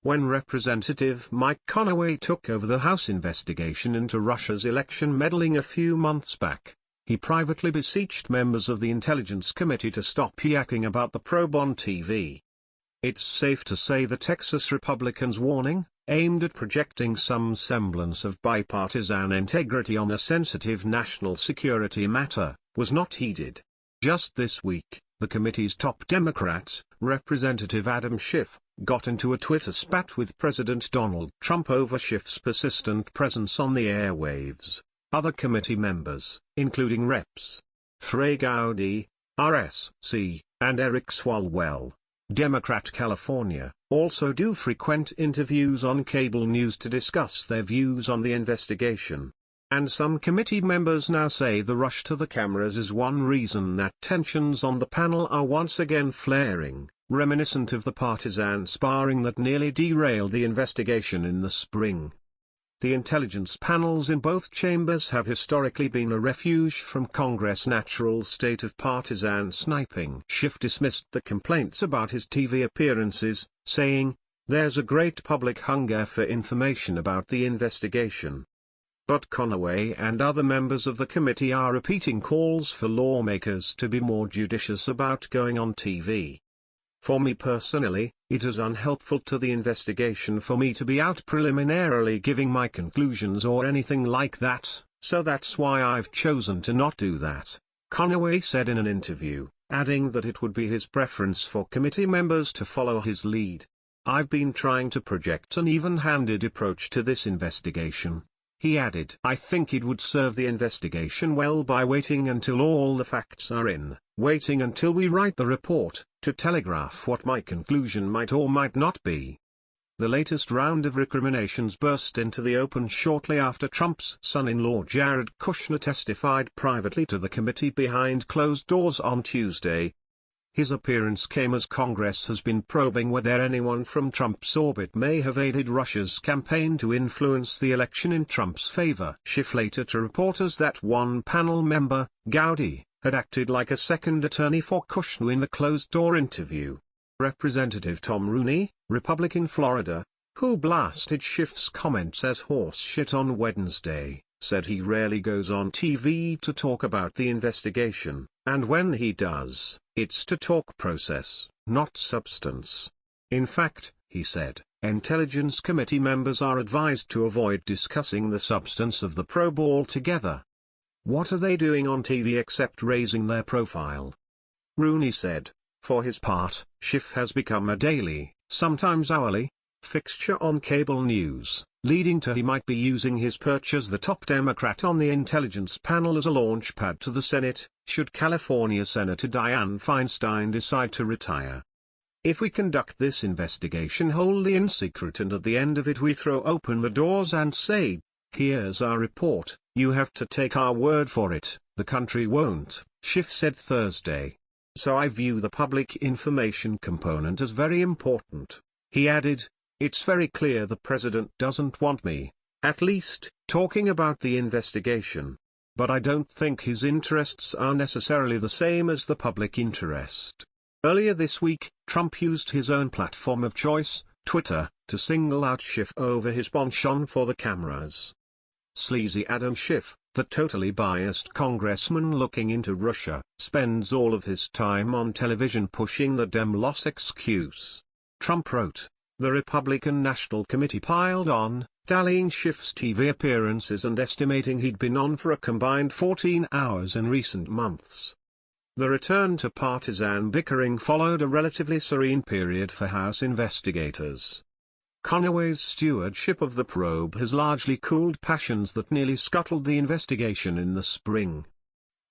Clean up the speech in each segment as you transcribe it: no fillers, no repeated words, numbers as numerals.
When Representative Mike Conaway took over the House investigation into Russia's election meddling a few months back, he privately beseeched members of the Intelligence Committee to stop yakking about the probe on TV. It's safe to say the Texas Republicans' warning, aimed at projecting some semblance of bipartisan integrity on a sensitive national security matter, was not heeded. Just this week, the committee's top Democrat, Representative Adam Schiff, got into a Twitter spat with President Donald Trump over Schiff's persistent presence on the airwaves. Other committee members, including Reps. Trey Gowdy, RSC, and Eric Swalwell, Democrat California, also do frequent interviews on cable news to discuss their views on the investigation. And some committee members now say the rush to the cameras is one reason that tensions on the panel are once again flaring, reminiscent of the partisan sparring that nearly derailed the investigation in the spring. The intelligence panels in both chambers have historically been a refuge from Congress' natural state of partisan sniping. Schiff dismissed the complaints about his TV appearances, saying, "There's a great public hunger for information about the investigation." But Conaway and other members of the committee are repeating calls for lawmakers to be more judicious about going on TV. For me personally, it is unhelpful to the investigation for me to be out preliminarily giving my conclusions or anything like that, so that's why I've chosen to not do that, Conaway said in an interview, adding that it would be his preference for committee members to follow his lead. "I've been trying to project an even-handed approach to this investigation," he added. "I think it would serve the investigation well by waiting until all the facts are in, waiting until we write the report, to telegraph what my conclusion might or might not be." The latest round of recriminations burst into the open shortly after Trump's son-in-law Jared Kushner testified privately to the committee behind closed doors on Tuesday. His appearance came as Congress has been probing whether anyone from Trump's orbit may have aided Russia's campaign to influence the election in Trump's favor. Schiff later to reporters that one panel member, Gowdy, had acted like a second attorney for Kushner in the closed-door interview. Representative Tom Rooney, Republican Florida, who blasted Schiff's comments as horse shit on Wednesday, said he rarely goes on TV to talk about the investigation, and when he does, it's to talk process, not substance. In fact, he said, Intelligence Committee members are advised to avoid discussing the substance of the probe altogether. What are they doing on TV except raising their profile? Rooney said. For his part, Schiff has become a daily, sometimes hourly, fixture on cable news, leading to he might be using his perch as the top Democrat on the intelligence panel as a launch pad to the Senate, should California Senator Dianne Feinstein decide to retire. If we conduct this investigation wholly in secret and at the end of it we throw open the doors and say, here's our report, you have to take our word for it, the country won't, Schiff said Thursday. So I view the public information component as very important. He added, it's very clear the president doesn't want me, at least, talking about the investigation. But I don't think his interests are necessarily the same as the public interest. Earlier this week, Trump used his own platform of choice, Twitter, to single out Schiff over his penchant for the cameras. Sleazy Adam Schiff, the totally biased congressman looking into Russia, spends all of his time on television pushing the Dem loss excuse. Trump wrote, the Republican National Committee piled on, tallying Schiff's TV appearances and estimating he'd been on for a combined 14 hours in recent months. The return to partisan bickering followed a relatively serene period for House investigators. Conaway's stewardship of the probe has largely cooled passions that nearly scuttled the investigation in the spring.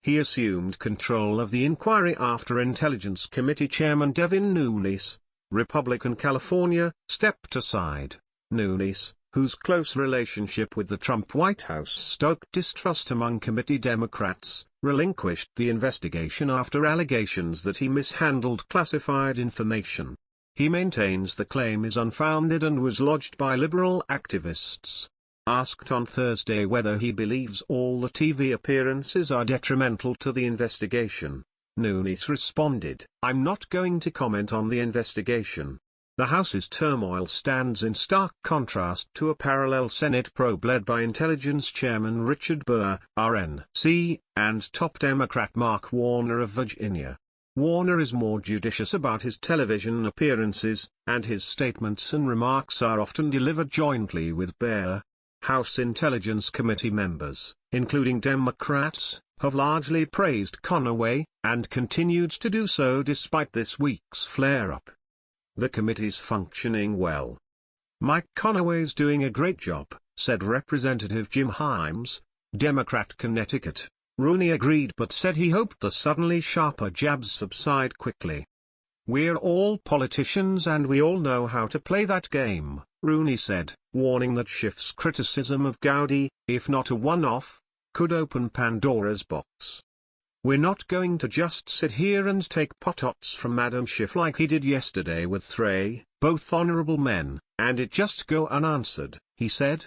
He assumed control of the inquiry after Intelligence Committee Chairman Devin Nunes, Republican California, stepped aside. Nunes, whose close relationship with the Trump White House stoked distrust among committee Democrats, relinquished the investigation after allegations that he mishandled classified information. He maintains the claim is unfounded and was lodged by liberal activists. Asked on Thursday whether he believes all the TV appearances are detrimental to the investigation, Nunes responded, I'm not going to comment on the investigation. The House's turmoil stands in stark contrast to a parallel Senate probe led by Intelligence Chairman Richard Burr, RNC, and top Democrat Mark Warner of Virginia. Warner is more judicious about his television appearances, and his statements and remarks are often delivered jointly with Burr. House Intelligence Committee members, including Democrats, have largely praised Conaway, and continued to do so despite this week's flare-up. The committee's functioning well. "Mike Conaway's doing a great job," said Representative Jim Himes, Democrat Connecticut. Rooney agreed but said he hoped the suddenly sharper jabs subside quickly. "We're all politicians and we all know how to play that game," Rooney said, warning that Schiff's criticism of Gowdy, if not a one-off, could open Pandora's box. "We're not going to just sit here and take pot-shots from Madam Schiff like he did yesterday with Trey, both honorable men, and it just go unanswered," he said.